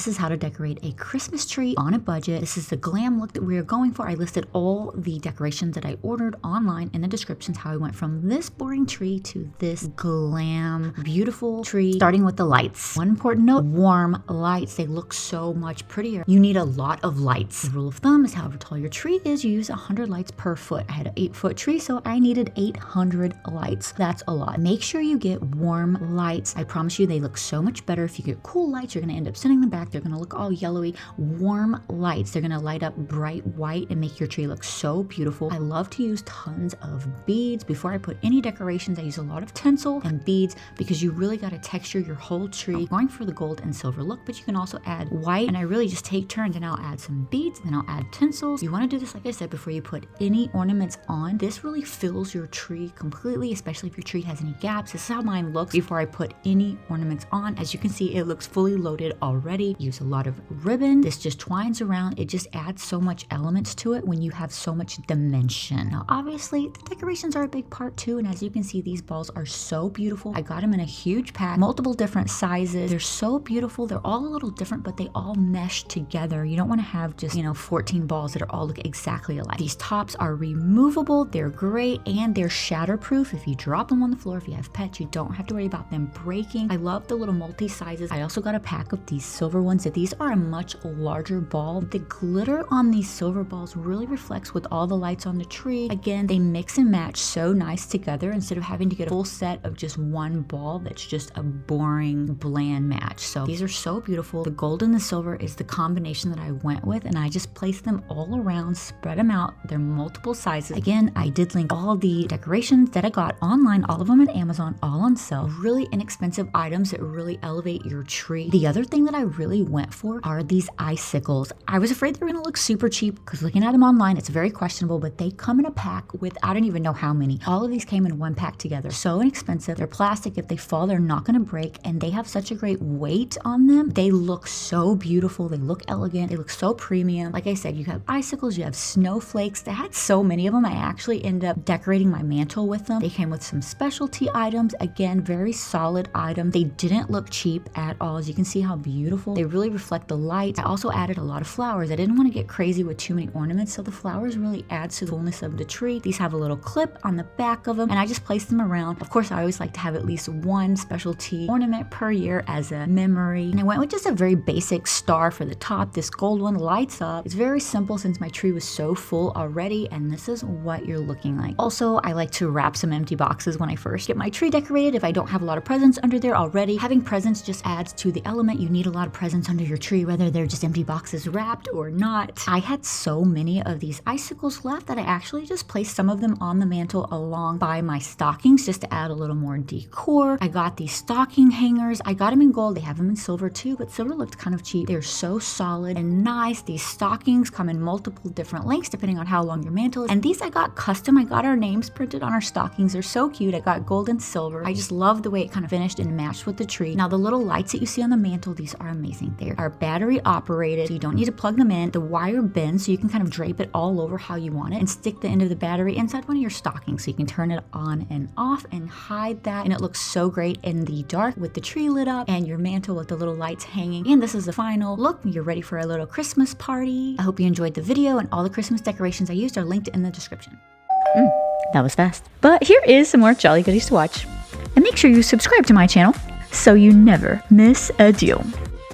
this is how to decorate a Christmas tree on a budget. This is the glam look that we are going for. I listed all the decorations that I ordered online in the descriptions, how I went from this boring tree to this glam, beautiful tree, starting with the lights. One important note, warm lights. They look so much prettier. You need a lot of lights. The rule of thumb is however tall your tree is, you use 100 lights per foot. I had an 8-foot tree, so I needed 800 lights. That's a lot. Make sure you get warm lights. I promise you they look so much better. If you get cool lights, you're gonna end up sending them back. They're gonna look all yellowy. Warm lights, they're gonna light up bright white and make your tree look so beautiful. I love to use tons of beads. Before I put any decorations, I use a lot of tinsel and beads because you really gotta texture your whole tree. I'm going for the gold and silver look, but you can also add white, and I really just take turns and I'll add some beads, then I'll add tinsels. You wanna do this, like I said, before you put any ornaments on. This really fills your tree completely, especially if your tree has any gaps. This is how mine looks before I put any ornaments on. As you can see, it looks fully loaded already. Use a lot of ribbon. This just twines around. It just adds so much elements to it when you have so much dimension. Now, obviously, the decorations are a big part too, and as you can see, these balls are so beautiful. I got them in a huge pack, multiple different sizes. They're so beautiful. They're all a little different, but they all mesh together. You don't want to have just, 14 balls that are all look exactly alike. These tops are removable. They're great, and they're shatterproof. If you drop them on the floor, if you have pets, you don't have to worry about them breaking. I love the little multi-sizes. I also got a pack of these silver ones. These are a much larger ball. The glitter on these silver balls really reflects with all the lights on the tree. Again, they mix and match so nice together instead of having to get a full set of just one ball that's just a boring, bland match. So these are so beautiful. The gold and the silver is the combination that I went with, and I just placed them all around, spread them out. They're multiple sizes. Again, I did link all the decorations that I got online, all of them at Amazon, all on sale. Really inexpensive items that really elevate your tree. The other thing that I really went for are these icicles. I was afraid they were gonna look super cheap because looking at them online, it's very questionable, but they come in a pack with, I don't even know how many. All of these came in one pack together. So inexpensive. They're plastic. If they fall, they're not gonna break, and they have such a great weight on them. They look so beautiful. They look elegant. They look so premium. Like I said, you have icicles, you have snowflakes. They had so many of them. I actually ended up decorating my mantle with them. They came with some specialty items. Again, very solid item. They didn't look cheap at all. As you can see how beautiful. They really reflect the light. I also added a lot of flowers. I didn't want to get crazy with too many ornaments, so the flowers really adds to the fullness of the tree. These have a little clip on the back of them, and I just placed them around. Of course, I always like to have at least one specialty ornament per year as a memory. And I went with just a very basic star for the top. This gold one lights up. It's very simple since my tree was so full already, and this is what you're looking like. Also, I like to wrap some empty boxes when I first get my tree decorated. If I don't have a lot of presents under there already, having presents just adds to the element. You need a lot of presents under your tree, whether they're just empty boxes wrapped or not. I had so many of these icicles left that I actually just placed some of them on the mantle along by my stockings just to add a little more decor. I got these stocking hangers. I got them in gold. They have them in silver too, but silver looked kind of cheap. They're so solid and nice. These stockings come in multiple different lengths depending on how long your mantle is. And these I got custom. I got our names printed on our stockings. They're so cute. I got gold and silver. I just love the way it kind of finished and matched with the tree. Now the little lights that you see on the mantle, these are amazing. They are battery operated, so you don't need to plug them in. The wire bends so you can kind of drape it all over how you want it and stick the end of the battery inside one of your stockings so you can turn it on and off and hide that. And it looks so great in the dark with the tree lit up and your mantle with the little lights hanging. And this is the final look. You're ready for a little Christmas party. I hope you enjoyed the video, and all the Christmas decorations I used are linked in the description. That was fast. But here is some more Jolly Goodies to watch. And make sure you subscribe to my channel so you never miss a deal.